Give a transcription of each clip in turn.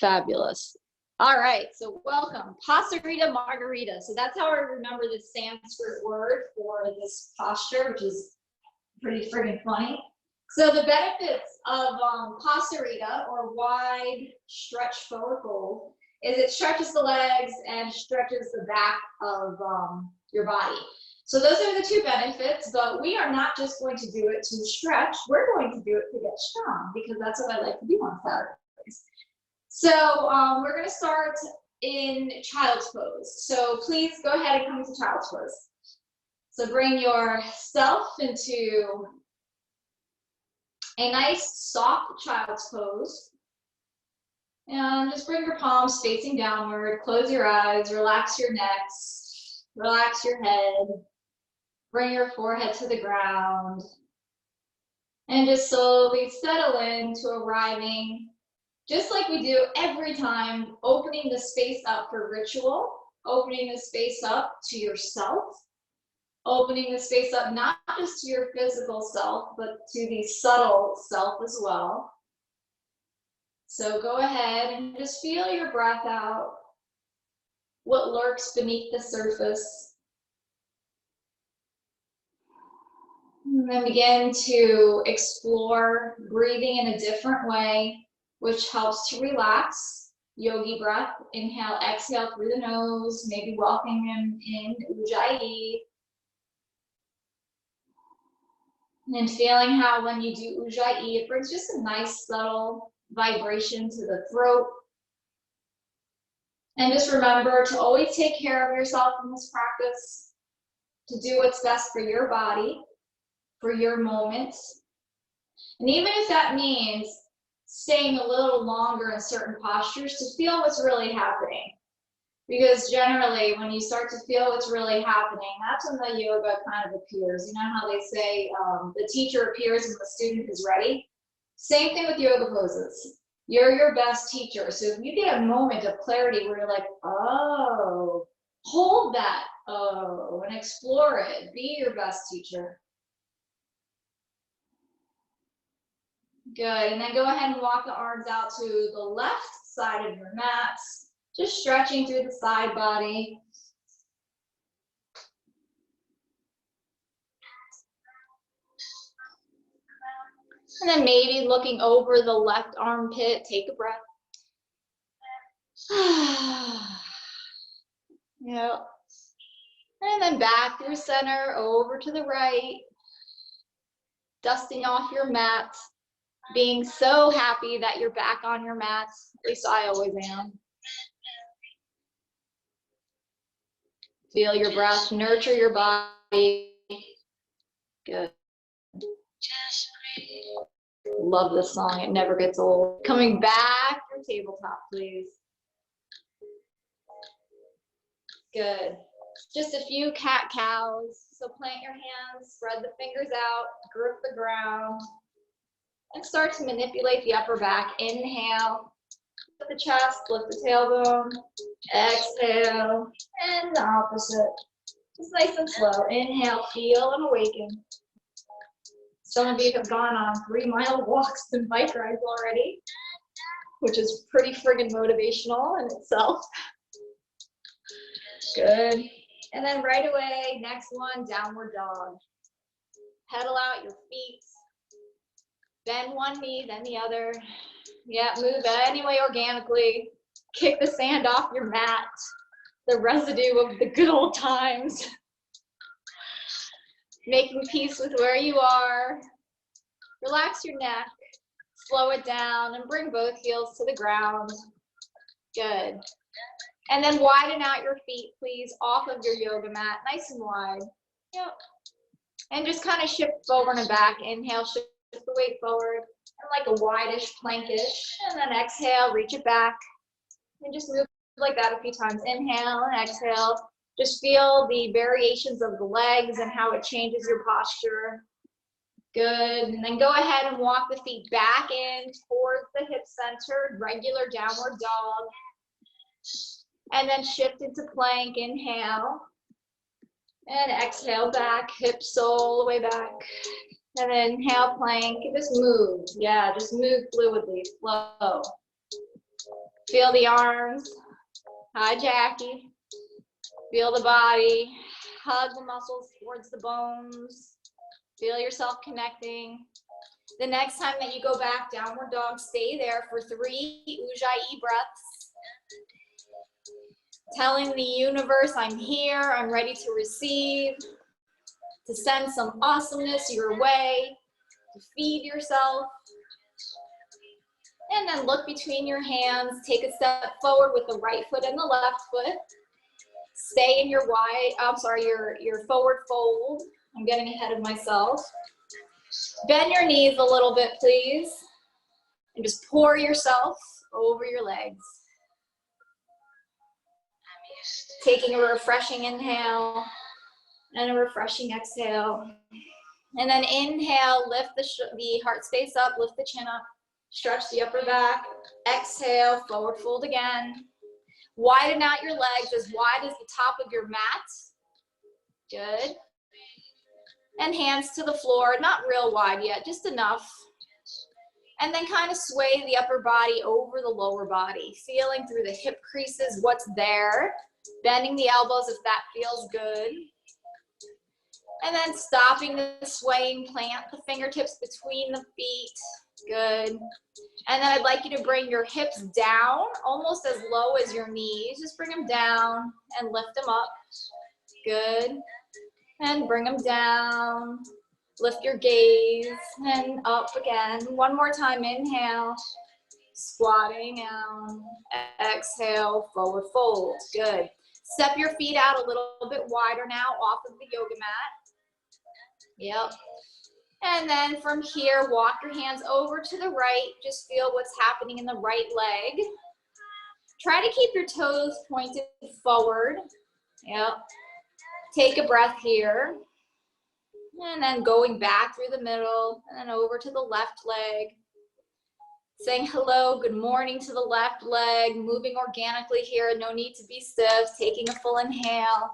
Fabulous. All right, so welcome. Prasarita Margarita. So that's how I remember the Sanskrit word for this posture, which is pretty friggin' funny. So the benefits of Prasarita, or wide stretch forward fold, is it stretches the legs and stretches the back of your body. So those are the two benefits, but we are not just going to do it to stretch, we're going to do it to get strong, because that's what I like to do on Saturdays. So we're going to start in child's pose. So please go ahead and come into child's pose. So bring yourself into a nice soft child's pose. And just bring your palms facing downward, close your eyes, relax your necks, relax your head, bring your forehead to the ground, and just slowly settle into arriving, just like we do every time, opening the space up for ritual, opening the space up to yourself, opening the space up not just to your physical self, but to the subtle self as well. So go ahead and just feel your breath out, what lurks beneath the surface. And then begin to explore breathing in a different way, which helps to relax. Yogi breath, inhale, exhale through the nose, maybe welcoming in Ujjayi. And feeling how when you do Ujjayi, it brings just a nice subtle vibration to the throat. And just remember to always take care of yourself in this practice, to do what's best for your body, for your moments. And even if that means staying a little longer in certain postures to feel what's really happening. Because generally, when you start to feel what's really happening, that's when the yoga kind of appears. You know how they say the teacher appears when the student is ready? Same thing with yoga poses. You're your best teacher. So if you get a moment of clarity where you're like, oh, hold that, oh, and explore it. Be your best teacher. Good, and then go ahead and walk the arms out to the left side of your mats, just stretching through the side body. And then maybe looking over the left armpit, take a breath. Yeah. And then back through center, over to the right, dusting off your mat, being so happy that you're back on your mats. At least I always am. Feel your breath, nurture your body. Good. Love this song, it never gets old. Coming back to tabletop, please. Good. Just a few cat-cows. So plant your hands, spread the fingers out, grip the ground, and start to manipulate the upper back. Inhale, lift the chest, lift the tailbone. Exhale, and the opposite. Just nice and slow. Inhale, feel and awaken. Some of you have gone on 3-mile walks and bike rides already, which is pretty friggin' motivational in itself. Good. And then right away, next one, downward dog. Pedal out your feet. Bend one knee, then the other. Yeah, move any way organically. Kick the sand off your mat. The residue of the good old times. Making peace with where you are. Relax your neck. Slow it down and bring both heels to the ground. Good. And then widen out your feet, please, off of your yoga mat, nice and wide. Yep. And just kind of shift forward and back. Inhale, shift the weight forward, and like a wide-ish, plankish. And then exhale, reach it back. And just move like that a few times. Inhale and exhale. Just feel the variations of the legs and how it changes your posture. Good. And then go ahead and walk the feet back in towards the hip center, regular downward dog. And then shift into plank. Inhale. And exhale back, hips all the way back. And then inhale, plank, and just move. Yeah, just move fluidly, flow. Feel the arms. Hi, Jackie. Feel the body. Hug the muscles towards the bones. Feel yourself connecting. The next time that you go back, downward dog, stay there for 3 Ujjayi breaths. Telling the universe, I'm here, I'm ready to receive, to send some awesomeness your way, to feed yourself. And then look between your hands, take a step forward with the right foot and the left foot. Stay in your your forward fold. I'm getting ahead of myself. Bend your knees a little bit, please. And just pour yourself over your legs. Taking a refreshing inhale and a refreshing exhale. And then inhale, lift the heart space up, lift the chin up, stretch the upper back. Exhale, forward fold again. Widen out your legs as wide as the top of your mat. Good. And hands to the floor, not real wide yet, just enough. And then kind of sway the upper body over the lower body, feeling through the hip creases what's there, bending the elbows if that feels good. And then stopping the swaying, plant the fingertips between the feet. Good. And then I'd like you to bring your hips down, almost as low as your knees. Just bring them down and lift them up. Good. And bring them down. Lift your gaze and up again. One more time, inhale. Squatting down. Exhale, forward fold. Good. Step your feet out a little bit wider now off of the yoga mat. Yep. And then from here, walk your hands over to the right. Just feel what's happening in the right leg. Try to keep your toes pointed forward. Yep. Take a breath here. And then going back through the middle and then over to the left leg. Saying hello, good morning to the left leg. Moving organically here, no need to be stiff. Taking a full inhale.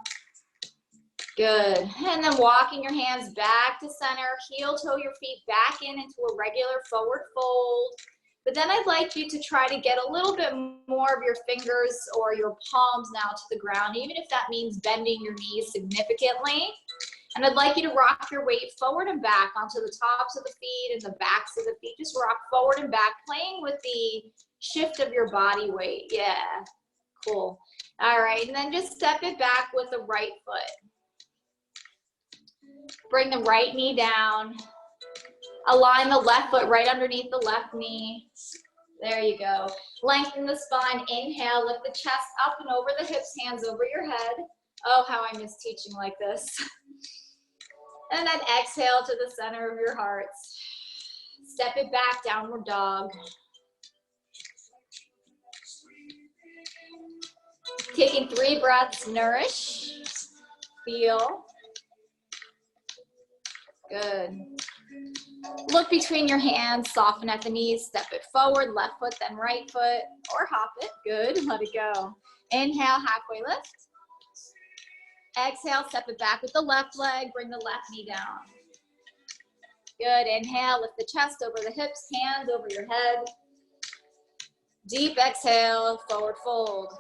Good. And then walking your hands back to center. Heel toe your feet back into a regular forward fold. But then I'd like you to try to get a little bit more of your fingers or your palms now to the ground, even if that means bending your knees significantly. And I'd like you to rock your weight forward and back onto the tops of the feet and the backs of the feet. Just rock forward and back, playing with the shift of your body weight. Yeah, cool. All right, and then just step it back with the right foot. Bring the right knee down. Align the left foot right underneath the left knee. There you go. Lengthen the spine. Inhale, lift the chest up and over the hips, hands over your head. Oh, how I miss teaching like this. And then exhale to the center of your hearts. Step it back, downward dog. Taking 3 breaths, nourish, feel. Good. Look between your hands, soften at the knees, step it forward, left foot, then right foot, or hop it. Good, let it go. Inhale, halfway lift. Exhale, step it back with the left leg, bring the left knee down. Good, inhale, lift the chest over the hips, hands over your head. Deep exhale, forward fold.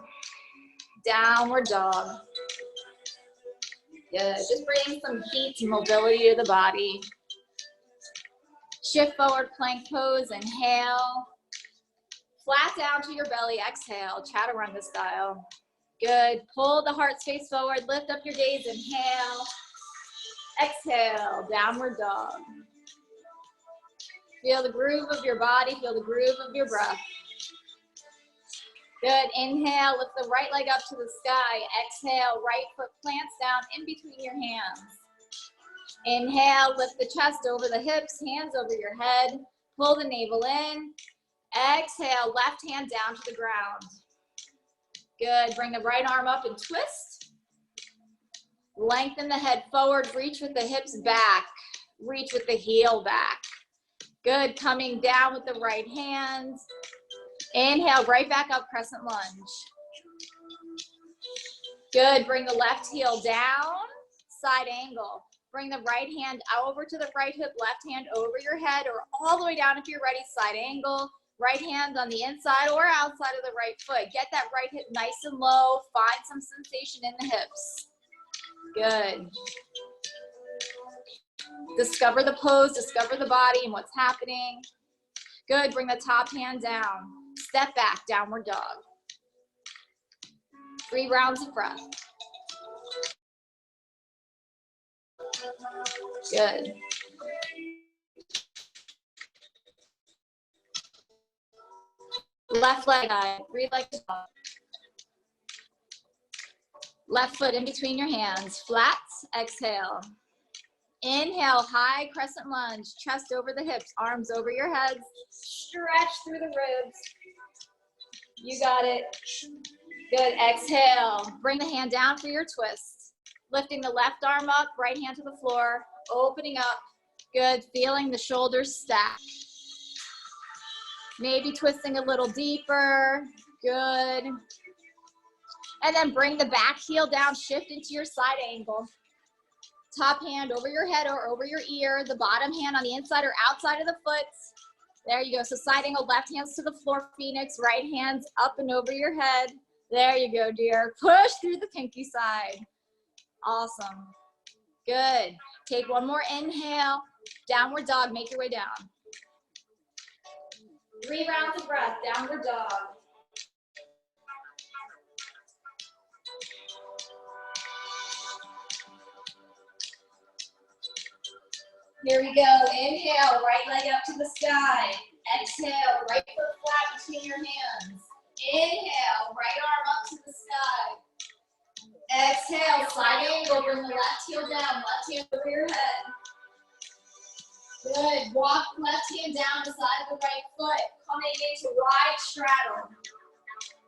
Downward dog. Good, just bring some heat and mobility to the body. Shift forward, plank pose, inhale. Flat down to your belly, exhale, chaturanga style. Good, pull the heart space forward, lift up your gaze, inhale. Exhale, downward dog. Feel the groove of your body, feel the groove of your breath. Good, inhale, lift the right leg up to the sky. Exhale, right foot plants down in between your hands. Inhale, lift the chest over the hips, hands over your head. Pull the navel in. Exhale, left hand down to the ground. Good, bring the right arm up and twist. Lengthen the head forward, reach with the hips back. Reach with the heel back. Good, coming down with the right hand. Inhale, right back up, crescent lunge. Good, bring the left heel down, side angle. Bring the right hand over to the right hip, left hand over your head, or all the way down if you're ready, side angle. Right hand on the inside or outside of the right foot. Get that right hip nice and low. Find some sensation in the hips. Good. Discover the pose, discover the body and what's happening. Good, bring the top hand down. Step back, downward dog. 3 rounds of breath. Good. Left leg high, 3 legs up. Left foot in between your hands, flat, exhale. Inhale, high crescent lunge, chest over the hips, arms over your heads. Stretch through the ribs. You got it. Good, exhale. Bring the hand down for your twist. Lifting the left arm up, right hand to the floor, opening up. Good, feeling the shoulders stack. Maybe twisting a little deeper. Good. And then bring the back heel down, shift into your side angle. Top hand over your head or over your ear, the bottom hand on the inside or outside of the foot. There you go. So side angle, left hands to the floor, Phoenix, right hands up and over your head. There you go, dear. Push through the pinky side. Awesome. Good. Take one more inhale. Downward dog, make your way down. 3 rounds of breath, downward dog. Here we go. Inhale, right leg up to the sky. Exhale, right foot flat between your hands. Inhale, right arm up to the sky. Exhale, side angle, bring the left heel down, left hand over your head. Good. Walk left hand down the side of the right foot, coming into wide straddle.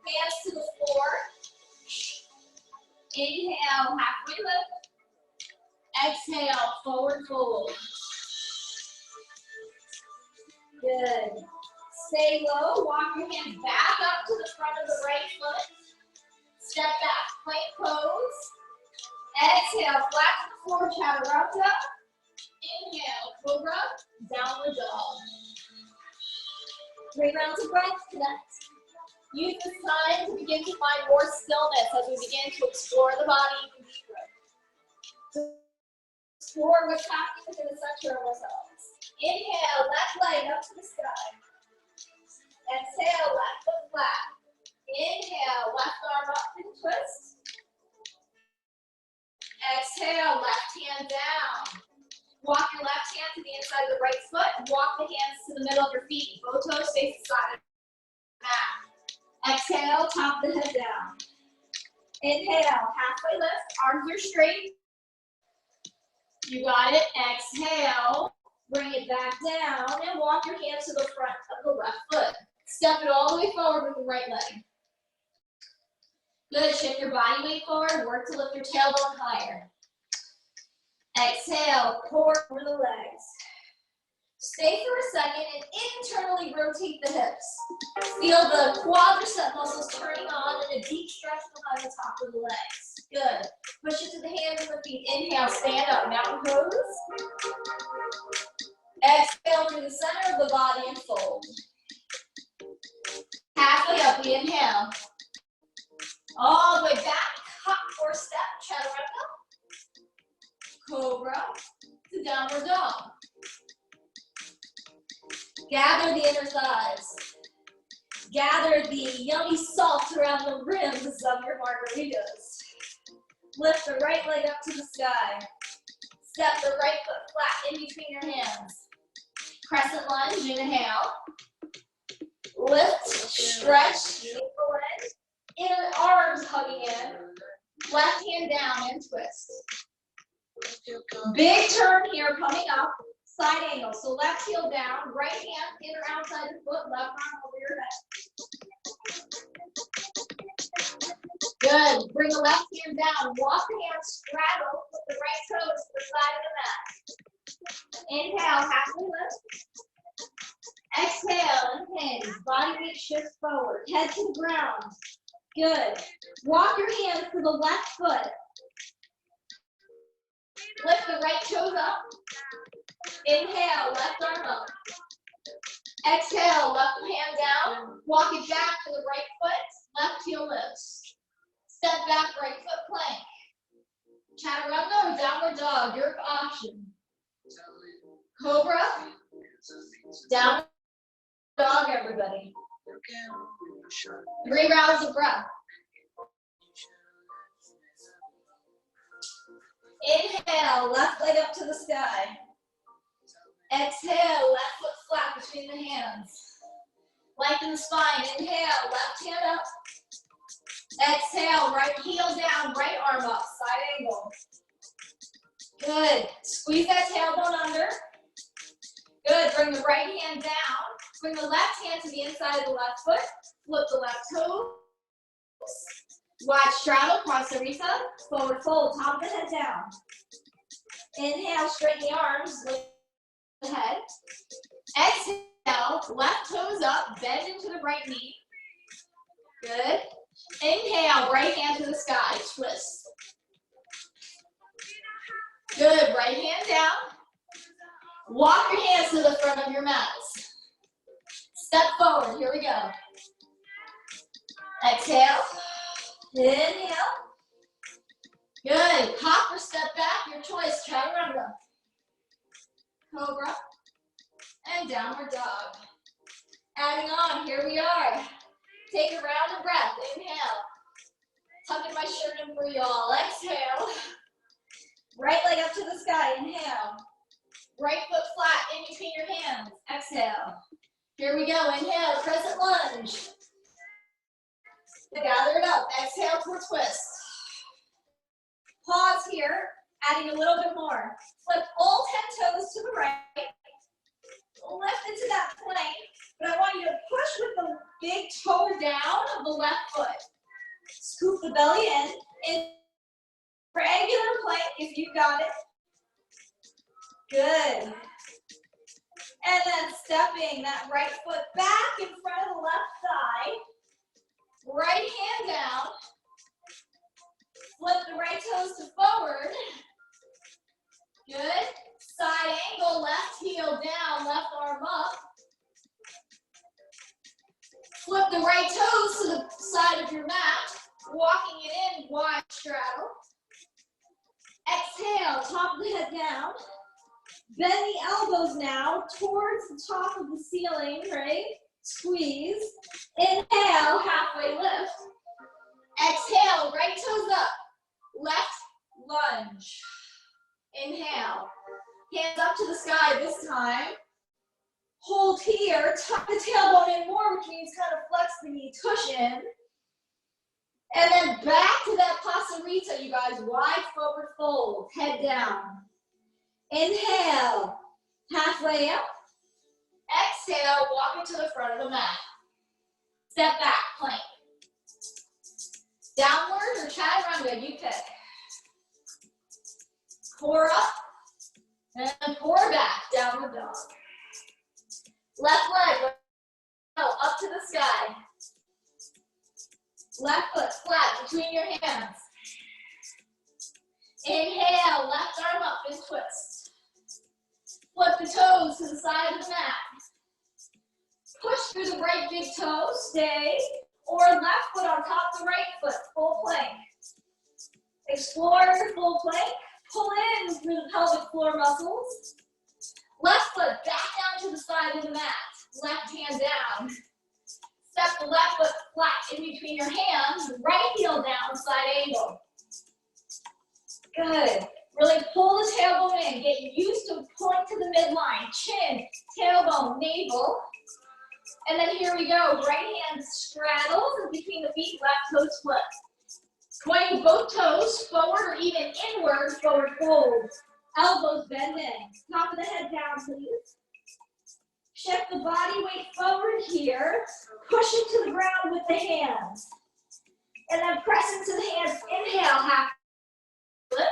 Hands to the floor. Inhale, halfway lift. Exhale, forward fold. Good. Stay low. Walk your hands back up to the front of the right foot. Step back, plank pose. Exhale, flat to the floor, chaturanga. Inhale, cobra, downward dog. 3 rounds of breath, connect. Use this time to begin to find more stillness as we begin to explore the body even deeper. Explore what's happening within the center of ourselves. Inhale, left leg up to the sky. Exhale, left foot flat. Inhale, left arm up and twist. Exhale, left hand down. Walk your left hand to the inside of the right foot and walk the hands to the middle of your feet. Both toes face the side of the mat. Exhale, top the head down. Inhale, halfway lift, arms are straight. You got it. Exhale, bring it back down and walk your hands to the front of the left foot. Step it all the way forward with the right leg. Good, shift your body weight forward, work to lift your tailbone higher. Exhale, pour over the legs. Stay for a second and internally rotate the hips. Feel the quadricep muscles turning on and a deep stretch behind the top of the legs. Good. Push it to the hands and the feet. Inhale, stand up, mountain pose. Exhale through the center of the body and fold. Halfway up, we inhale. All the way back, hop or step, chaturanga. Cobra to downward dog. Gather the inner thighs. Gather the yummy salt around the rims of your margaritas. Lift the right leg up to the sky. Step the right foot flat in between your hands. Crescent lunge, inhale. Lift, stretch, the leg. Inner arms hugging in. Left hand down and twist. Big turn here coming up. Side angle. So left heel down, right hand inner outside the foot, left arm over your head. Good. Bring the left hand down. Walk the hand straddle with the right toes to the side of the mat. Inhale, halfway lift. Exhale and hinge. Body weight shifts forward. Head to the ground. Good. Walk your hands to the left foot. Lift the right toes up. Inhale, left arm up. Exhale, left hand down. Walk it back to the right foot. Left heel lifts. Step back, right foot plank. Chaturanga or downward dog, your option. Cobra. Downward dog, everybody. 3 rounds of breath. Inhale, left leg up to the sky. Exhale, left foot flat between the hands. Lengthen the spine. Inhale, left hand up. Exhale, right heel down, right arm up, side angle. Good. Squeeze that tailbone under. Good. Bring the right hand down. Bring the left hand to the inside of the left foot. Flip the left toe. Wide straddle, Prasarita. Forward fold, top of the head down. Inhale, straighten the arms, lift the head. Exhale, left toes up, bend into the right knee. Good. Inhale, right hand to the sky, twist. Good, right hand down. Walk your hands to the front of your mats. Step forward, here we go. Exhale. Inhale. Good. Hop or step back, your choice. Chaturanga. Cobra. And downward dog. Adding on, here we are. Take a round of breath. Inhale. Tucking my shirt in for y'all. Exhale. Right leg up to the sky. Inhale. Right foot flat in between your hands. Exhale. Here we go. Inhale. Crescent lunge. Gather it up. Exhale for twist. Pause here. Adding a little bit more. Flip all 10 toes to the right. Lift into that plank. But I want you to push with the big toe down of the left foot. Scoop the belly in regular plank if you got it. Good. And then stepping that right foot back in front of the left thigh. Right hand down. Flip the right toes to forward. Good. Side angle, left heel down, left arm up. Flip the right toes to the side of your mat. Walking it in, wide straddle. Exhale, top of the head down. Bend the elbows now towards the top of the ceiling, right? Squeeze. Inhale, halfway lift. Exhale, right toes up. Left lunge. Inhale. Hands up to the sky this time. Hold here. Tuck the tailbone in more, which means kind of flex the knee, tush in. And then back to that Prasarita, you guys. Wide forward fold. Head down. Inhale. Halfway up. Exhale, walk into the front of the mat. Step back, plank. Downward or chaturanga, you pick. Core up, and core back, downward dog. Left leg, up to the sky. Left foot flat between your hands. Inhale, left arm up and twist. Flip the toes to the side of the mat. Push through the right big toe, stay, or left foot on top of the right foot, full plank. Explore your full plank, pull in through the pelvic floor muscles. Left foot back down to the side of the mat, left hand down. Step the left foot flat in between your hands, right heel down, side angle. Good. Really pull the tailbone in, get used to pulling to the midline, chin, tailbone, navel. And then here we go, right hand straddles in between the feet, left toes flip. Pointing both toes forward or even inward, forward fold. Elbows bend in, top of the head down please. Shift the body weight forward here, push it to the ground with the hands. And then press into the hands, inhale, half flip.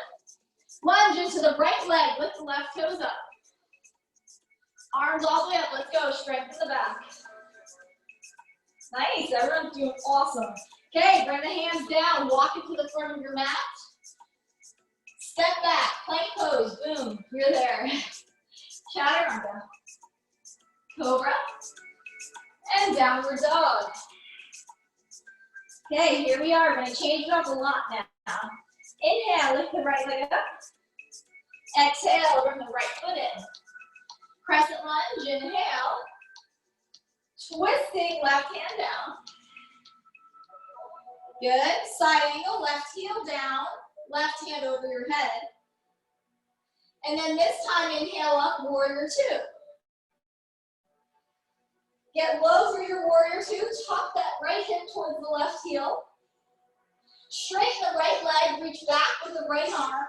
Lunge into the right leg, lift the left toes up. Arms all the way up, let's go, strengthen the back. Nice, everyone's doing awesome. Okay, bring the hands down, walk into the front of your mat. Step back, plank pose, boom, you're there. Chaturanga. Cobra, And downward dog. Okay, here we are. We're going to change it up a lot now. Inhale, lift the right leg up. Exhale, bring the right foot in. Crescent lunge, inhale. Twisting left hand down. Good. Side angle, left heel down, left hand over your head. And then this time, inhale up, warrior two. Get low for your warrior two. Tuck that right hip towards the left heel. Straighten the right leg, reach back with the right arm.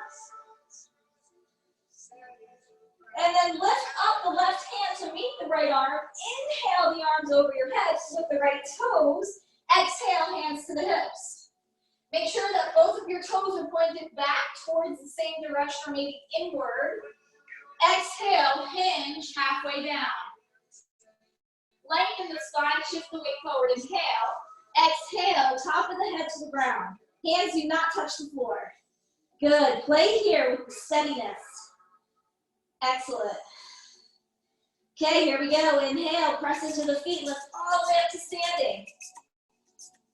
And then lift up the left hand to meet the right arm. Inhale the arms over your head with the right toes. Exhale, hands to the hips. Make sure that both of your toes are pointed back towards the same direction or maybe inward. Exhale, hinge halfway down. Lengthen the spine, shift the weight forward. Inhale. Exhale, top of the head to the ground. Hands do not touch the floor. Good. Play here with steadiness. Excellent. Okay, here we go. Inhale, press into the feet, lift all the way up to standing.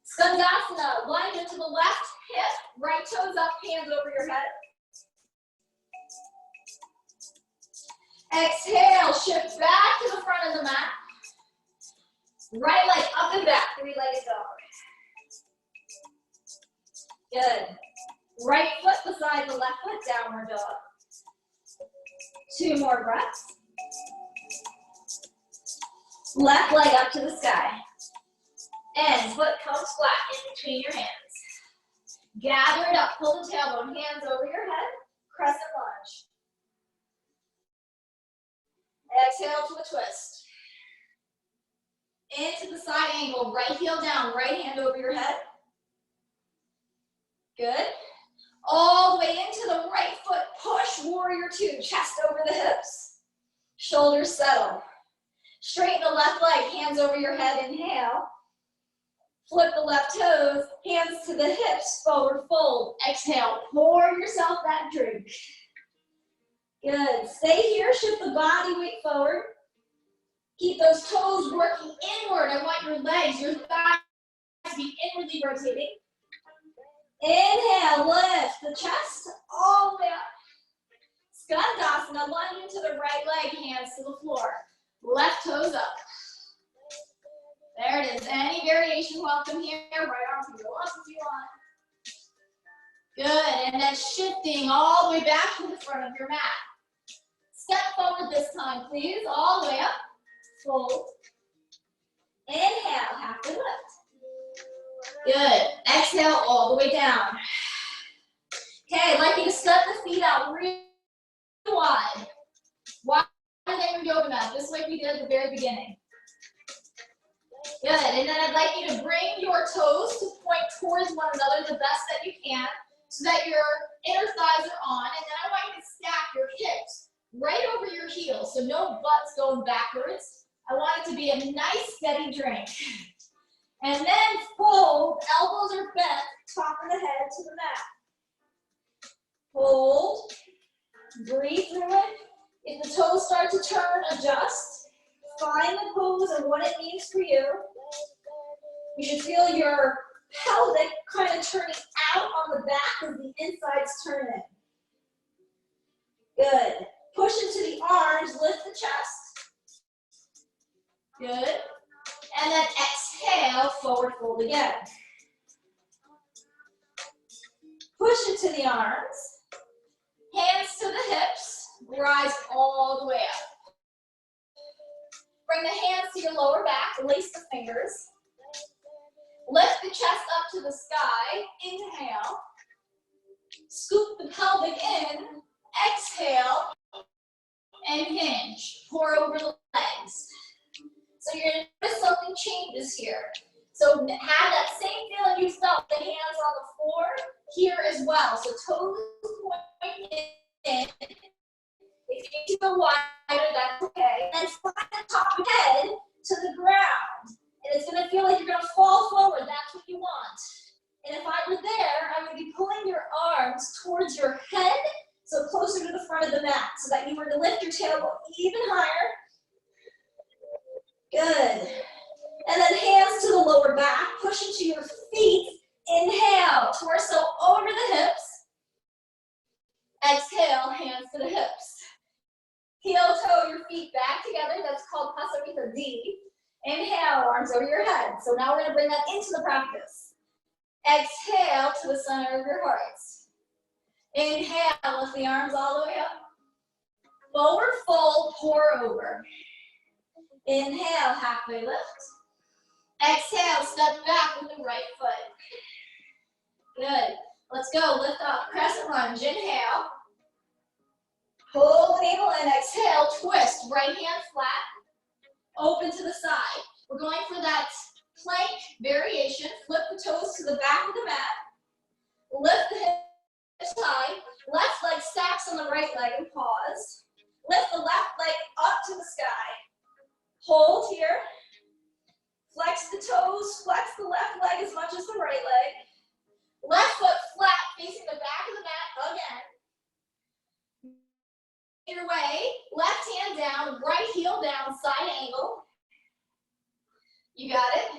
Skandasana, lunge into the left hip, right toes up, hands over your head. Exhale, shift back to the front of the mat. Right leg up and back, three-legged dog. Good. Right foot beside the left foot, downward dog. 2 more breaths. Left leg up to the sky. And foot comes flat in between your hands. Gather it up, pull the tailbone, hands over your head, crescent lunge. Exhale to a twist. Into the side angle, right heel down, right hand over your head. Good. All the way into the right foot, push, warrior two, chest over the hips. Shoulders settle. Straighten the left leg, hands over your head, inhale. Flip the left toes, hands to the hips, forward fold. Exhale, pour yourself that drink. Good. Stay here, shift the body weight forward. Keep those toes working inward. I want your legs, your thighs to be inwardly rotating. Inhale, lift the chest all the way up. Skandasana, lunge into the right leg, hands to the floor. Left toes up. There it is. Any variation welcome here. Right arm can go up if you want. Good. And then shifting all the way back to the front of your mat. Step forward this time, please. All the way up. Fold. Inhale, halfway lift. Good. Exhale all the way down. Okay, I'd like you to step the feet out really wide. Wider than your yoga mat, just like we did at the very beginning. Good, and then I'd like you to bring your toes to point towards one another the best that you can so that your inner thighs are on, and then I want you to stack your hips right over your heels, so no butts going backwards. I want it to be a nice steady drink. And then fold, elbows are bent, top of the head to the mat. Hold, breathe through it. If the toes start to turn, adjust. Find the pose and what it means for you. You should feel your pelvic kind of turning out on the back as the inside's turning. Good. Push into the arms, lift the chest. Good. And then exhale, forward fold again. Push into the arms. Hands to the hips. Rise all the way up. Bring the hands to your lower back, lace the fingers. Lift the chest up to the sky, inhale. Scoop the pelvic in, exhale, and hinge. Pour over the legs. So you're going to notice something changes here. So have that same feeling you felt, the hands on the floor, here as well. So toes point in. If you need to go wider, that's okay. And slide the top of the head to the ground. And it's going to feel like you're going to fall forward. That's what you want. And if I were there, I would be pulling your arms towards your head, so closer to the front of the mat, so that you were to lift your tailbone even higher. Good. And then hands to the lower back, push into your feet. Inhale, torso over the hips. Exhale, hands to the hips. Heel toe your feet back together. That's called Prasarita D. Inhale, arms over your head. So now we're going to bring that into the practice. Exhale to the center of your heart. Inhale, lift the arms all the way up. Forward fold, pour over. Inhale, halfway lift. Exhale, step back with the right foot. Good. Let's go. Lift up. Crescent lunge. Inhale. Hold the navel and exhale. Twist. Right hand flat. Open to the side. We're going for that plank variation. Flip the toes to the back of the mat. Lift the hips high. Left leg stacks on the right leg and pause. Lift the left leg up to the sky. Hold here. Flex the toes. Flex the left leg as much as the right leg. Left foot flat, facing the back of the mat again. Your way, left hand down, right heel down, side angle. You got it.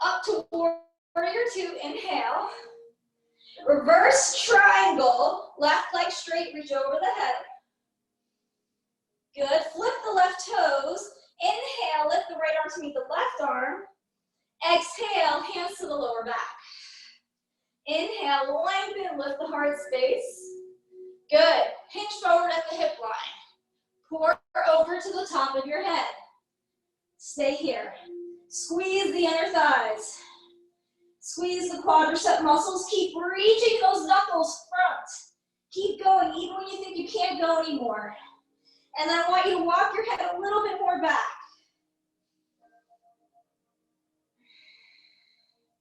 Up to warrior two, inhale. Reverse triangle, left leg straight, reach over the head. Good, flip the left toes. Inhale, lift the right arm to meet the left arm. Exhale, hands to the lower back. Inhale, lengthen, lift the heart space. Good. Hinge forward at the hip line. Pour over to the top of your head. Stay here. Squeeze the inner thighs. Squeeze the quadricep muscles. Keep reaching those knuckles front. Keep going, even when you think you can't go anymore. And then I want you to walk your head a little bit more back.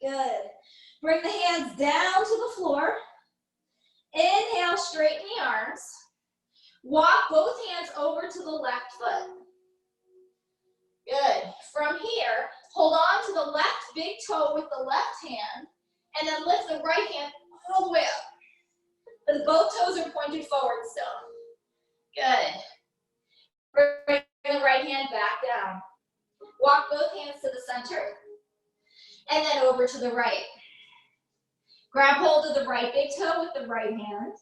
Good. Bring the hands down to the floor. Inhale, straighten the arms. Walk both hands over to the left foot. Good. From here, hold on to the left big toe with the left hand, and then lift the right hand all the way up. But both toes are pointed forward still. Good. Bring the right hand back down. Walk both hands to the center, and then over to the right. Grab hold of the right big toe with the right hand,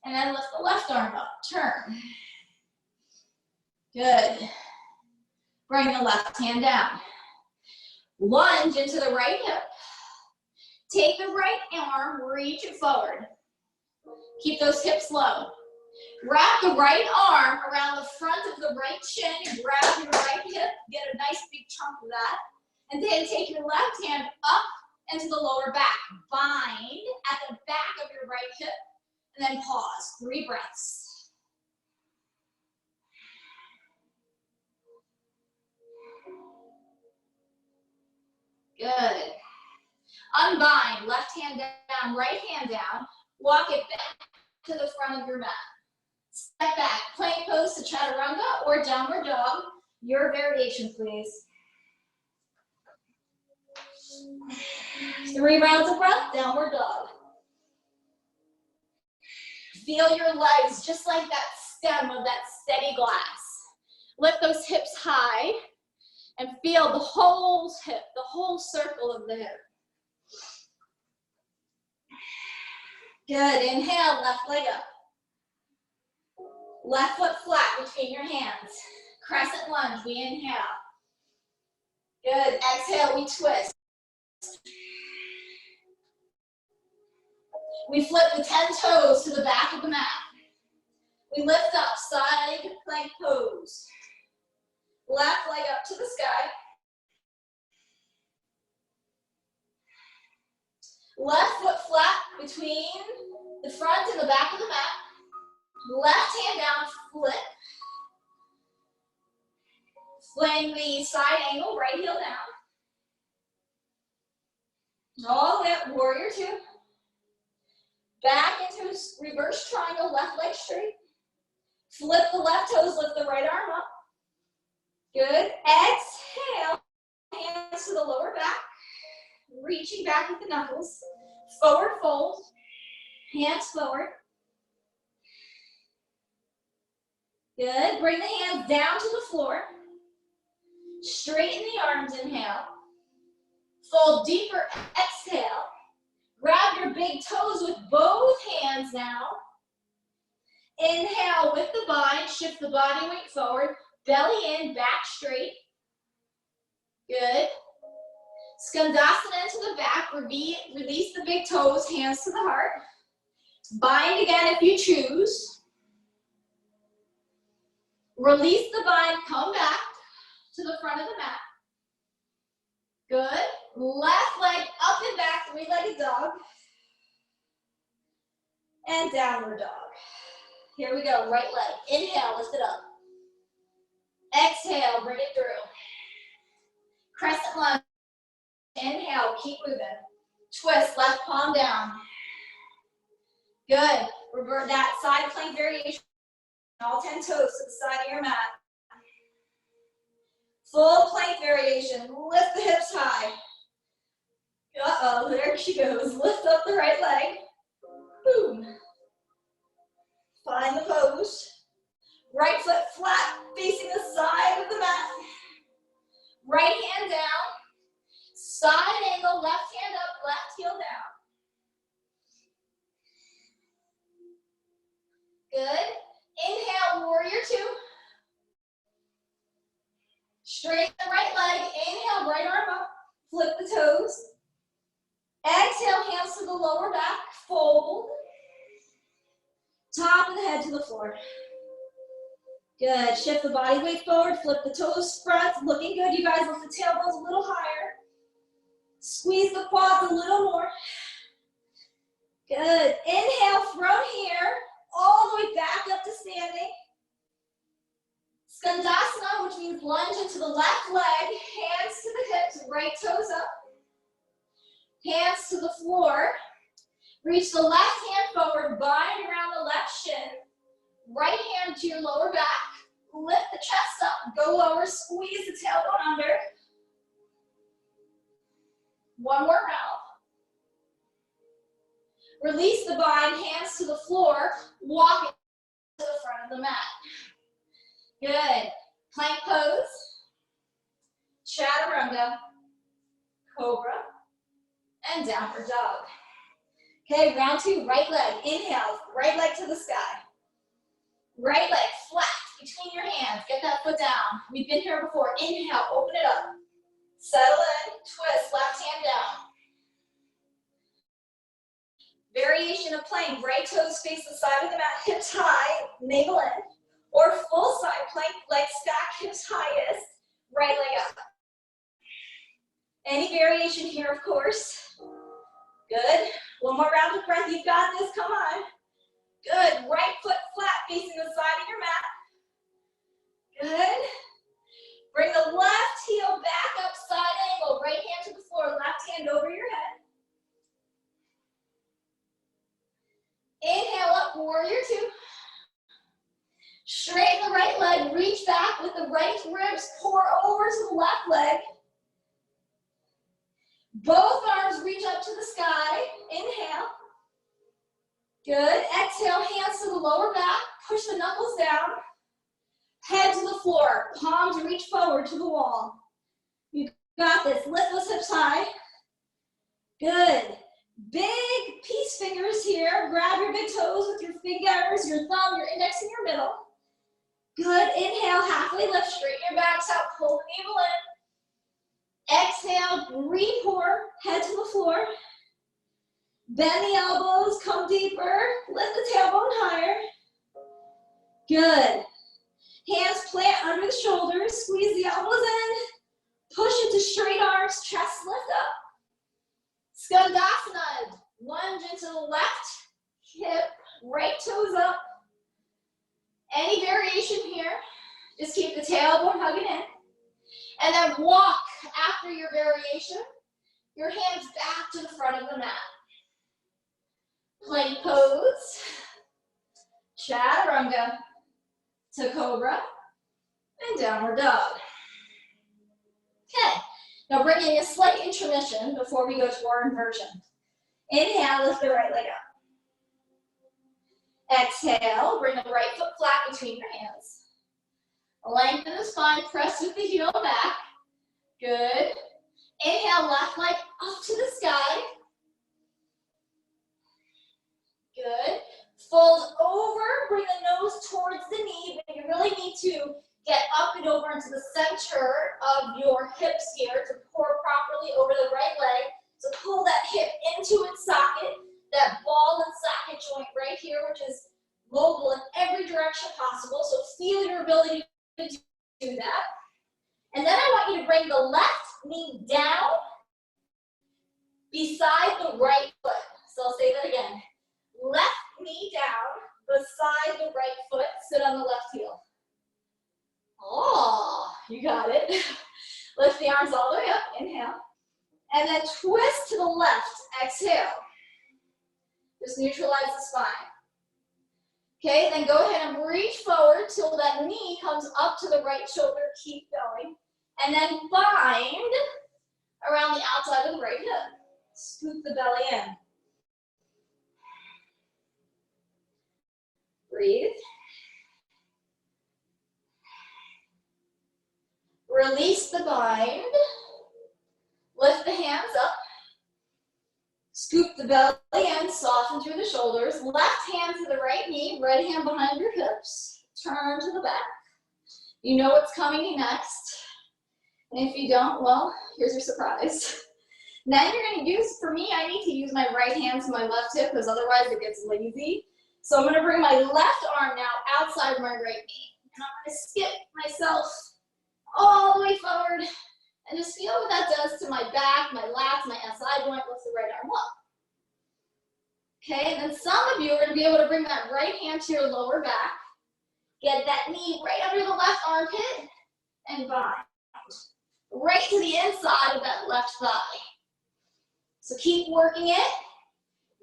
and then lift the left arm up. Turn. Good. Bring the left hand down. Lunge into the right hip. Take the right arm, reach it forward. Keep those hips low. Wrap the right arm around the front of the right chin. You grab your right hip, get a nice big chunk of that, and then take your left hand up into the lower back. Bind at the back of your right hip, and then pause. 3 breaths. Good. Unbind, left hand down, right hand down. Walk it back to the front of your mat. Step back, plank pose to chaturanga or downward dog. Your variation, please. 3 rounds of breath, downward dog. Feel your legs just like that stem of that steady glass. Lift those hips high and feel the whole hip, the whole circle of the hip. Good, inhale, left leg up. Left foot flat between your hands. Crescent lunge, we inhale. Good, exhale, we twist. We flip the 10 toes to the back of the mat. We lift up, side plank pose. Left leg up to the sky. Left foot flat between the front and the back of the mat. Left hand down, flip. Fling the side angle, right heel down. All the way up, warrior two. Back into reverse triangle, left leg straight. Flip the left toes, lift the right arm up. Good. Exhale, hands to the lower back. Reaching back with the knuckles. Forward fold. Hands forward. Good. Bring the hands down to the floor. Straighten the arms, inhale. Fold deeper, exhale. Grab your big toes with both hands now. Inhale with the bind, shift the body weight forward, belly in, back straight. Good. Skandasana into the back, release the big toes, hands to the heart. Bind again if you choose. Release the bind, come back to the front of the mat. Good. Left leg up and back, three-legged dog. And downward dog. Here we go, right leg. Inhale, lift it up. Exhale, bring it through. Crescent lunge. Inhale, keep moving. Twist, left palm down. Good. Revert that side plank variation. All 10 toes to the side of your mat. Full plank variation. Lift the hips high. Uh-oh, there she goes. Lift up the right leg. Boom. Find the pose. Right foot flat, facing the side of the mat. Right hand down. Side angle, left hand up, left heel down. Good. Inhale, warrior two. Straighten the right leg. Inhale, right arm up. Flip the toes. Exhale, hands to the lower back. Fold. Top of the head to the floor. Good. Shift the body weight forward. Flip the toes front. Looking good, you guys. Lift the tailbones a little higher. Squeeze the quads a little more. Good. Inhale from here. All the way back up to standing. Skandasana, which means lunge into the left leg. Hands to the hips. Right toes up. Hands to the floor. Reach the left hand forward, bind around the left shin. Right hand to your lower back. Lift the chest up, go lower, squeeze the tailbone under. One more round. Release the bind, hands to the floor, walk it to the front of the mat. Good. Plank pose. Chaturanga. Cobra. And downward dog. Okay, round two, right leg. Inhale, right leg to the sky. Right leg flat between your hands. Get that foot down. We've been here before. Inhale, open it up. Settle in, twist, left hand down. Variation of plank, right toes face the side of the mat, hips high, navel in. Or full side plank, leg stack, hips highest, right leg up. Any variation here, of course. Good. One more round of breath. You've got this. Come on. Good. Right foot flat facing the side of your mat. Good. Bring the left heel back up, side angle. Right hand to the floor, left hand over your head. Inhale up, warrior two. Straighten the right leg, reach back with the right ribs, pour over to the left leg. Both arms reach up to the sky. Inhale. Good. Exhale, hands to the lower back. Push the knuckles down. Head to the floor. Palms reach forward to the wall. You got this. Lift those hips high. Good. Big peace fingers here. Grab your big toes with your fingers, your thumb, your index, and your middle. Good. Inhale, halfway lift. Straighten your backs out. Pull the navel in. Exhale, re-pour, head to the floor. Bend the elbows, come deeper. Lift the tailbone higher. Good. Hands plant under the shoulders. Squeeze the elbows in. Push into straight arms, chest lift up. Skandasana, lunge into the left hip, right toes up. Any variation here, just keep the tailbone hugging in. And then walk after your variation, your hands back to the front of the mat. Plank pose, chaturanga to cobra, and downward dog. Okay, now bringing a slight intermission before we go to our inversion. Inhale, lift the right leg up. Exhale, bring the right foot flat between your hands. Lengthen the spine, press with the heel back. Good. Inhale, left leg up to the sky. Good. Fold over, bring the nose towards the knee, but you really need to get up and over into the center of your hips here to pour properly over the right leg. So pull that hip into its socket, that ball and socket joint right here, which is mobile in every direction possible. So feel your ability to do that. And then I want you to bring the left knee down beside the right foot. So I'll say that again. Left knee down beside the right foot. Sit on the left heel. Oh, you got it. Lift the arms all the way up. Inhale. And then twist to the left. Exhale. Just neutralize the spine. Okay, then go ahead and reach forward till that knee comes up to the right shoulder. Keep going. And then bind around the outside of the right hip. Scoop the belly in. Breathe. Release the bind. Lift the hands up. Scoop the belly in, soften through the shoulders. Left hand to the right knee, right hand behind your hips. Turn to the back. You know what's coming next. And if you don't, well, here's your surprise. Now you're going to use, for me, I need to use my right hand to my left hip because otherwise it gets lazy. So I'm going to bring my left arm now outside my right knee. And I'm going to skip myself all the way forward. And just feel what that does to my back, my lats, my SI joint. Lift the right arm up. Okay, and then some of you are going to be able to bring that right hand to your lower back. Get that knee right under the left armpit and bind. Right to the inside of that left thigh. So keep working it.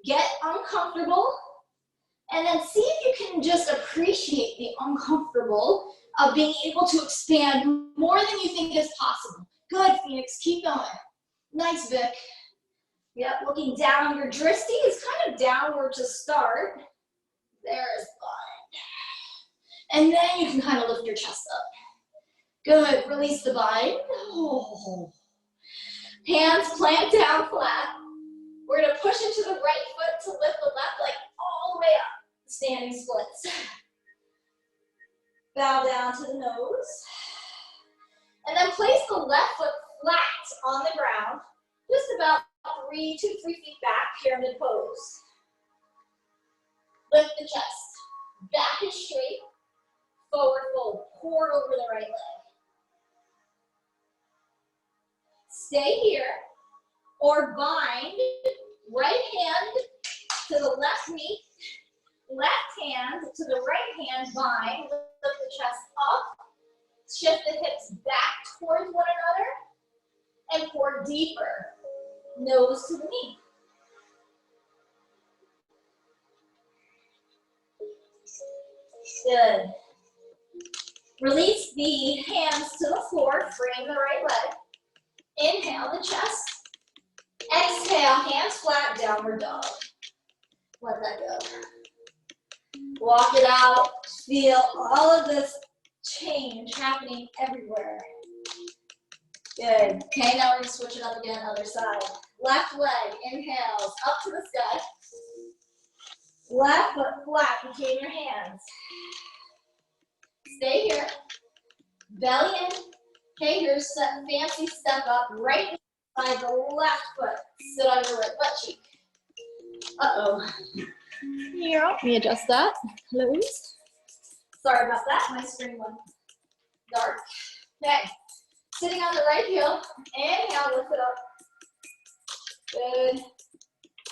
Get uncomfortable. And then see if you can just appreciate the uncomfortable of being able to expand more than you think is possible. Good, Phoenix, keep going. Nice, Vic. Yep, looking down. Your drishti is kind of downward to start. There's bind. And then you can kind of lift your chest up. Good, release the bind. Oh. Hands plant down flat. We're gonna push into the right foot to lift the left leg all the way up. Standing splits. Bow down to the nose. And then place the left foot flat on the ground, just about 2 to 3 feet back, pyramid pose. Lift the chest. Back is straight. Forward fold. Pour over the right leg. Stay here. Or bind. Right hand to the left knee. Left hand to the right hand, bind, lift the chest up, shift the hips back towards one another, and pour deeper, nose to the knee. Good. Release the hands to the floor, frame the right leg. Inhale the chest. Exhale, hands flat, downward dog. Let that go. Walk it out. Feel all of this change happening everywhere. Good. Okay, now we're going to switch it up again, other side. Left leg, inhales, up to the sky. Left foot flat between your hands. Stay here. Belly in. Okay, here's a fancy step up right by the left foot. Sit on your right butt cheek. Uh-oh. Here, let me adjust that. Close. Sorry about that. My screen went dark. Okay. Sitting on the right heel. Inhale, lift it up. Good.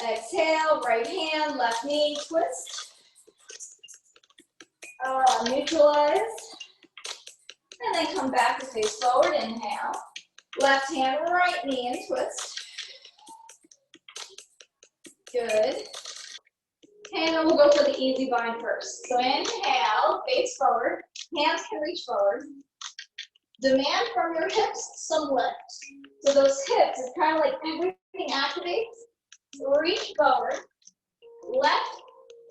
Exhale, right hand, left knee, twist. Neutralize. And then come back to face forward. Inhale. Left hand, right knee, and twist. Good. And then we'll go for the easy bind first. So inhale, face forward. Hands can reach forward. Demand from your hips some lift. So those hips, it's kind of like everything activates. Reach forward. Left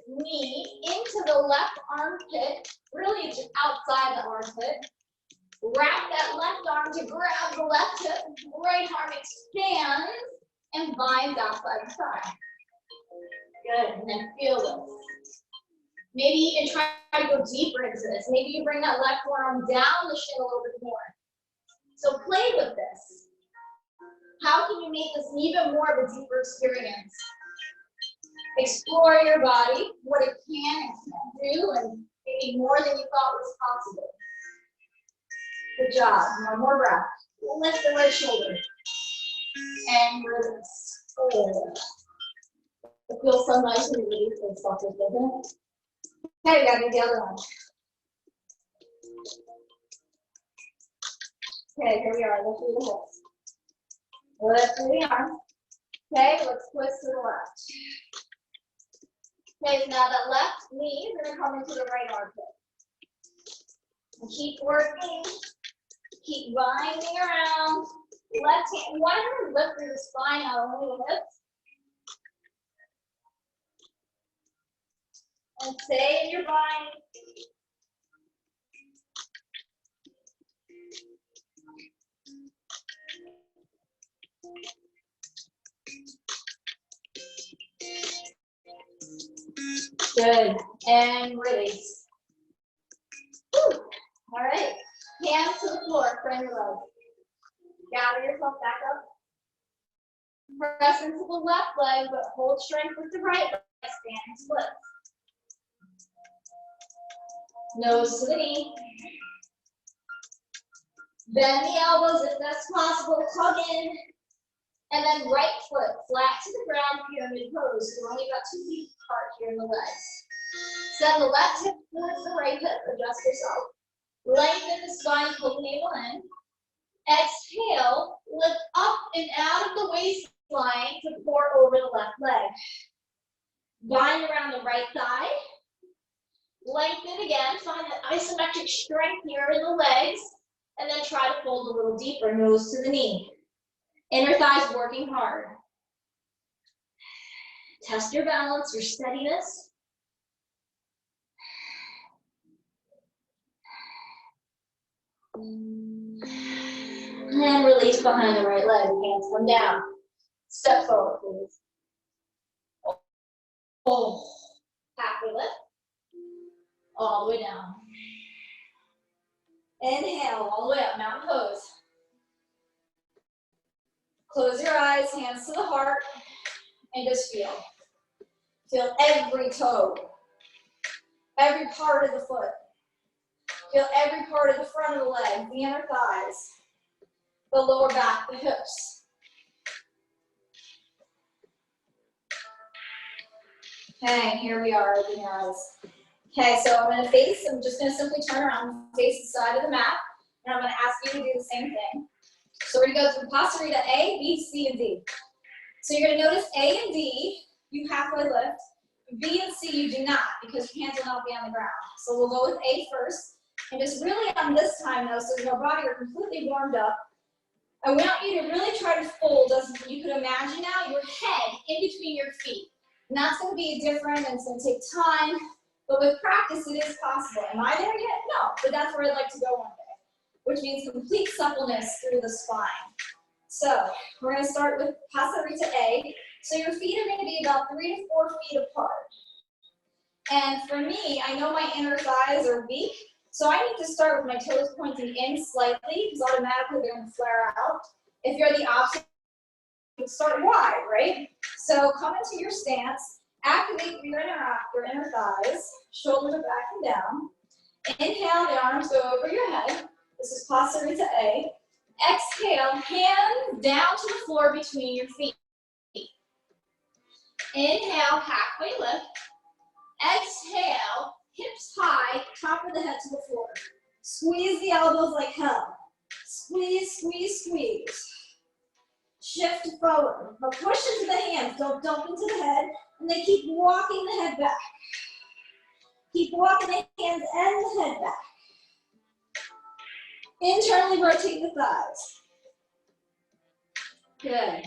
knee into the left armpit. Really, it's just outside the armpit. Wrap that left arm to grab the left hip. Right arm expands and binds outside the side. Good, and then feel this. Maybe you can try to go deeper into this. Maybe you bring that left arm down the shin a little bit more. So play with this. How can you make this even more of a deeper experience? Explore your body, what it can and can't do, and maybe more than you thought was possible. Good job. One more breath. Lift the right shoulder. And release. Oh. It feels so nice to release and stuff, doesn't it? Okay, we gotta do the other one. Okay, here we are. Lift through the hips. Lift through the arm. Okay, let's twist to the left. Okay, so now that left knee is gonna come into the right armpit. And keep working. Keep winding around. Left hand, one hand lift through the spine, not only the hips. And stay in your bind. Good. And release. Whew. All right. Hands to the floor, front your legs. Gather yourself back up. Press into the left leg, but hold strength with the right leg. Stand and split. Nose to the knee. Bend the elbows if that's possible. Hug in. And then right foot flat to the ground, pyramid pose. You're only about 2 feet apart here in the legs. Send the left hip towards the right hip. Adjust yourself. Lengthen the spine, pull the navel in. Exhale, lift up and out of the waistline to pour over the left leg. Bind around the right thigh. Lengthen again, find that isometric strength here in the legs, and then try to fold a little deeper, nose to the knee. Inner thighs working hard. Test your balance, your steadiness. And release behind the right leg, hands come down. Step forward, please. Oh, halfway lift. All the way down. Inhale, all the way up, mountain pose. Close your eyes, hands to the heart, and just feel. Feel every toe, every part of the foot. Feel every part of the front of the leg, the inner thighs, the lower back, the hips. Okay, here we are, open your eyes. Okay, so I'm gonna face, I'm just gonna simply turn around, face the side of the mat, and I'm gonna ask you to do the same thing. So we're gonna go through Prasarita A, B, C, and D. So you're gonna notice A and D, you halfway lift. B and C you do not, because your hands will not be on the ground. So we'll go with A first, and just really on this time though, so your body are completely warmed up, I want you to really try to fold, as you could imagine now, your head in between your feet. And that's gonna be different, and it's gonna take time. But with practice, it is possible. Am I there yet? No, but that's where I'd like to go one day, which means complete suppleness through the spine. So we're going to start with Prasarita A. So your feet are going to be about 3 to 4 feet apart. And for me, I know my inner thighs are weak, so I need to start with my toes pointing in slightly, because automatically they're going to flare out. If you're the opposite, you can start wide, right? So come into your stance. Activate your inner thighs, shoulders are back and down. Inhale, the arms go over your head. This is Prasarita A. Exhale, hands down to the floor between your feet. Inhale, halfway lift. Exhale, hips high, top of the head to the floor. Squeeze the elbows like hell. Squeeze, squeeze, squeeze. Shift forward, but push into the hands, don't dump into the head. And then keep walking the head back. Keep walking the hands and the head back. Internally rotate the thighs. Good.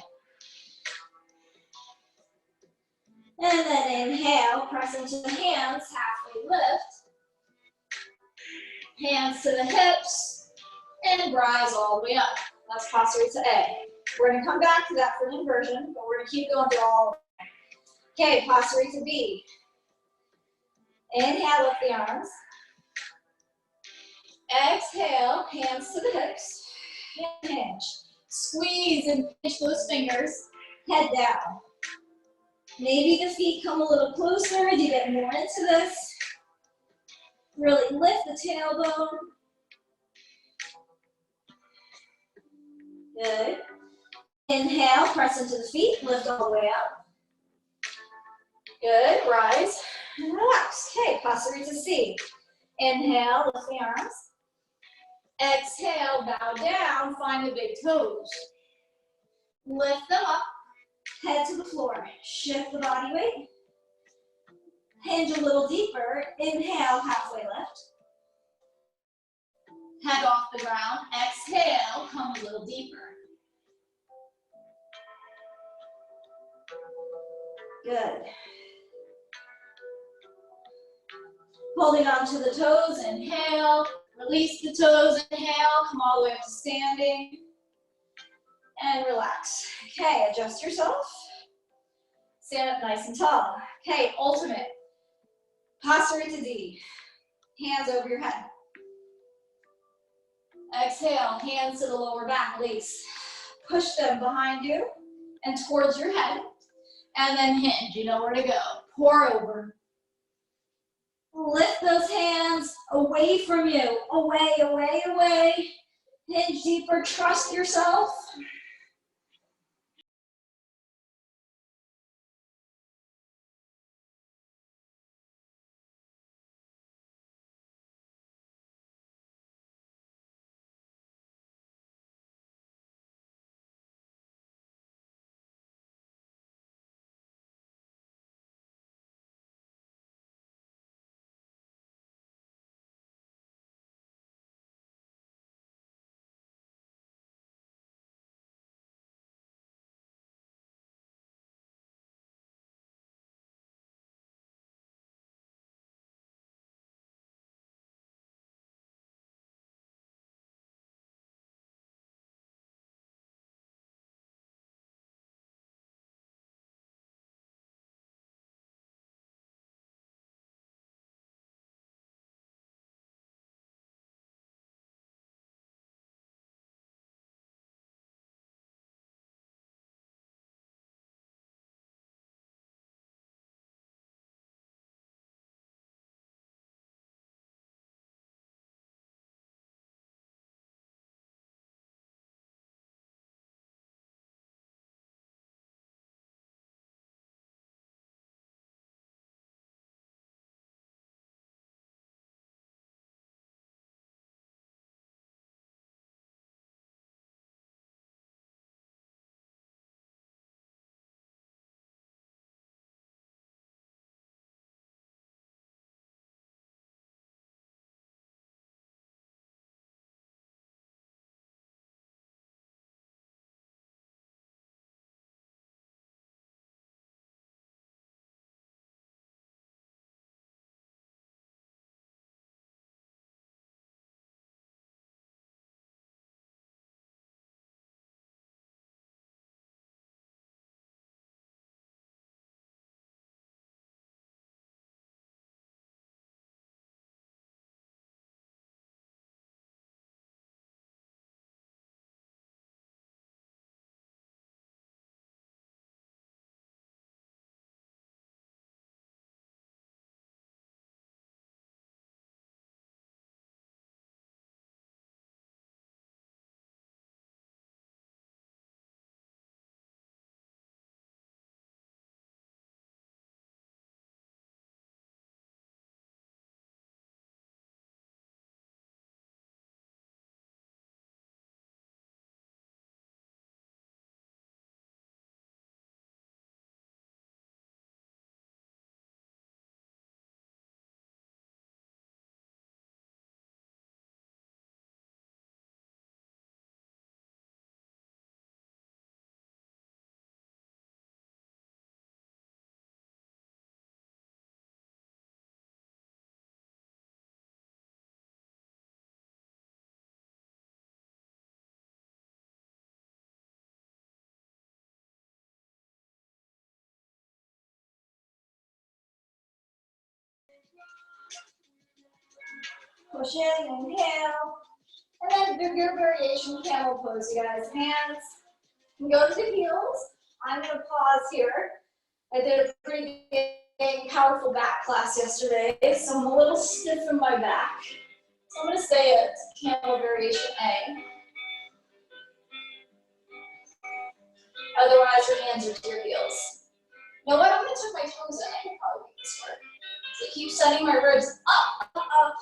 And then inhale, press into the hands, halfway lift. Hands to the hips. and rise all the way up. That's Prasarita A. We're gonna come back to that for an inversion, but we're gonna keep going through all of it. Okay, Prasarita B. Inhale, lift the arms. Exhale, hands to the hips, and hinge. Squeeze and pinch those fingers, head down. Maybe the feet come a little closer as you get more into this. Really lift the tailbone. Good. Inhale, press into the feet, lift all the way up. Good, rise and relax. Okay, Prasarita C. Inhale, lift the arms. Exhale, bow down, find the big toes. Lift them up, head to the floor. Shift the body weight. Hinge a little deeper. Inhale, halfway lift. Head off the ground. Exhale, come a little deeper. Good. Holding on to the toes, inhale. Release the toes, inhale. Come all the way up to standing. And relax. Okay, adjust yourself. Stand up nice and tall. Okay, ultimate. Prasarita D. Hands over your head. Exhale, hands to the lower back, release. Push them behind you and towards your head. And then hinge, you know where to go. Pour over. Lift those hands away from you. Away, away, away. Hinge deeper, trust yourself. Push in, inhale. And then do your variation camel pose, you guys. Hands can go to the heels. I'm going to pause here. I did a pretty big, powerful back class yesterday, so I'm a little stiff in my back. So I'm going to stay at camel variation A. Otherwise, your hands are to your heels. You know what? I'm going to tuck my toes in. I can probably make this work. So keep setting my ribs up, up, up,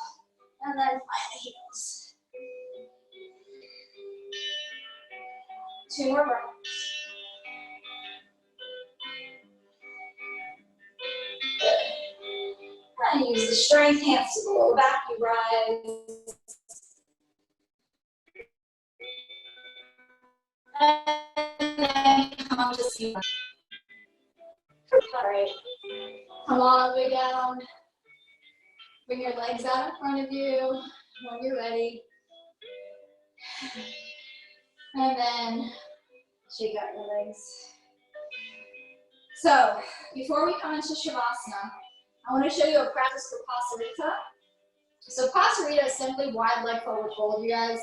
and then find the heels. 2 more rounds. Good. And use the strength, hands to the low back, you rise. And then come up to seat. All right. Come all the way down. Bring your legs out in front of you when you're ready. And then shake out your legs. So, before we come into Shavasana, I want to show you a practice for Prasarita. So Prasarita is simply wide leg forward fold, you guys.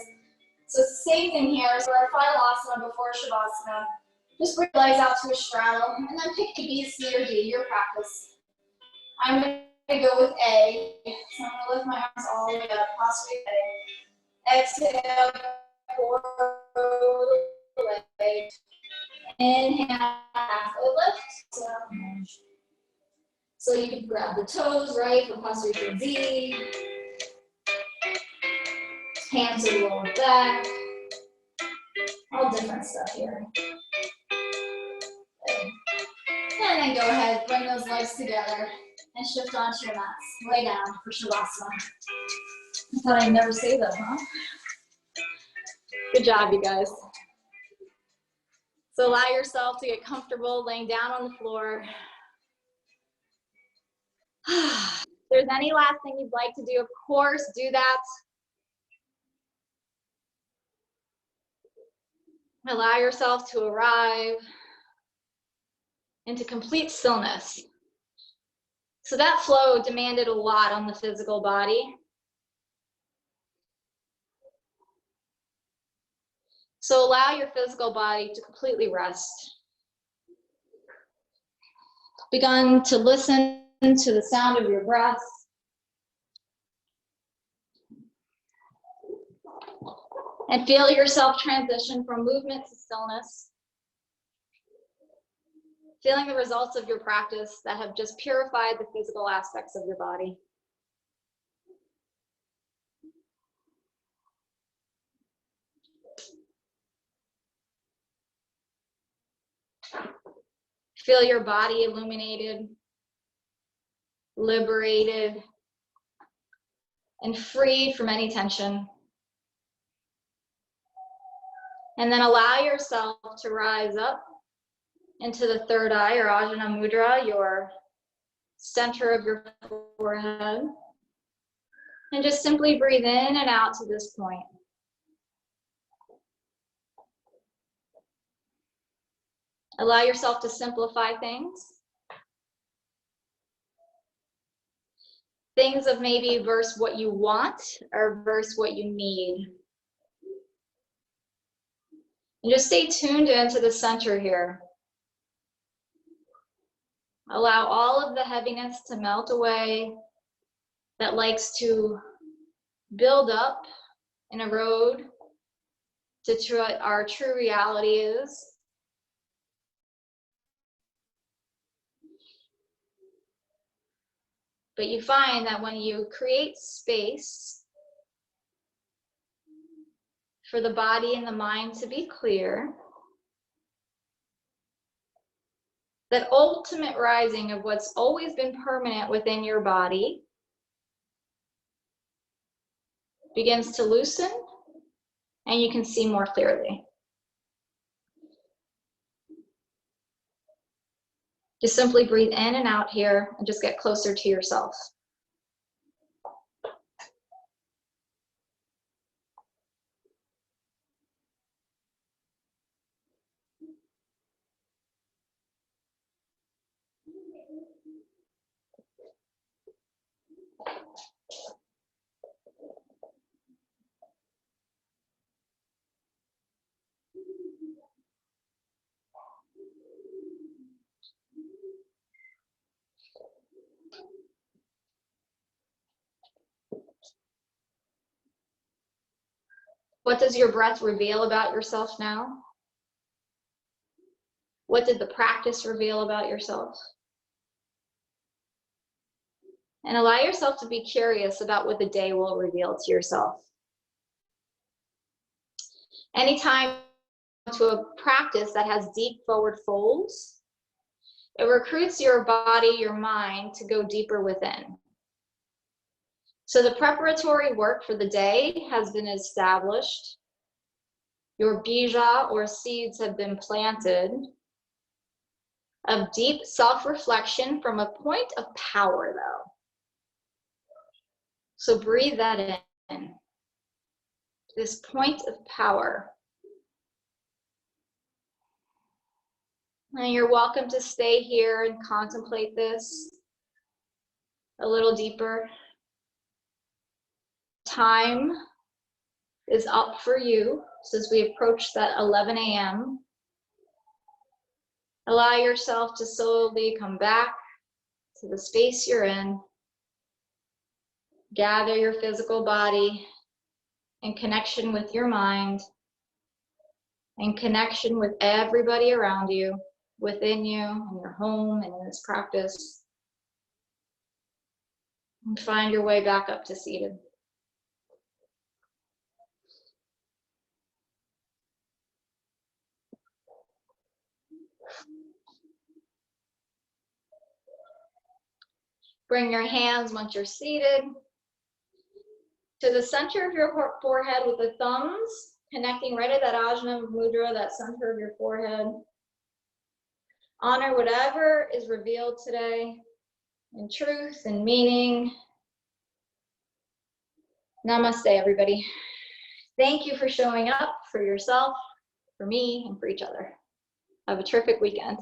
So it's the same thing here. So our final asana before Shavasana. Just bring your legs out to a straddle, and then pick the B, C, or D, your practice. I'm going to go with A. So I'm going to lift my arms all the way up, Prasarita A. Exhale, forward leg. Inhale, halfway lift. So you can grab the toes, right, for Prasarita Z. Hands to the lower back. All different stuff here. Good. And then go ahead, bring those legs together and shift onto your mats. Lay down for Shavasana. I thought I'd never say that, huh? Good job, you guys. So allow yourself to get comfortable laying down on the floor. If there's any last thing you'd like to do, of course, do that. Allow yourself to arrive into complete stillness. So that flow demanded a lot on the physical body. So allow your physical body to completely rest. Begin to listen to the sound of your breath. And feel yourself transition from movement to stillness. Feeling the results of your practice that have just purified the physical aspects of your body. Feel your body illuminated, liberated, and freed from any tension. And then allow yourself to rise up into the third eye, or Ajna Mudra, your center of your forehead. And just simply breathe in and out to this point. Allow yourself to simplify things. Things of maybe versus what you want or versus what you need. And just stay tuned into the center here. Allow all of the heaviness to melt away that likes to build up and erode to what our true reality is. But you find that when you create space for the body and the mind to be clear, that ultimate rising of what's always been permanent within your body begins to loosen, and you can see more clearly. Just simply breathe in and out here and just get closer to yourself. What does your breath reveal about yourself now? What did the practice reveal about yourself? And allow yourself to be curious about what the day will reveal to yourself. Anytime to a practice that has deep forward folds, it recruits your body, your mind to go deeper within. So the preparatory work for the day has been established. Your bija or seeds have been planted of deep self-reflection from a point of power though. So breathe that in, this point of power. And you're welcome to stay here and contemplate this a little deeper. Time is up for you as we approach that 11 a.m. Allow yourself to slowly come back to the space you're in. Gather your physical body in connection with your mind, in connection with everybody around you, within you, in your home, and in this practice. And find your way back up to seated. Bring your hands, once you're seated, to the center of your forehead with the thumbs, connecting right at that Ajna Mudra, that center of your forehead. Honor whatever is revealed today in truth and meaning. Namaste, everybody. Thank you for showing up for yourself, for me, and for each other. Have a terrific weekend.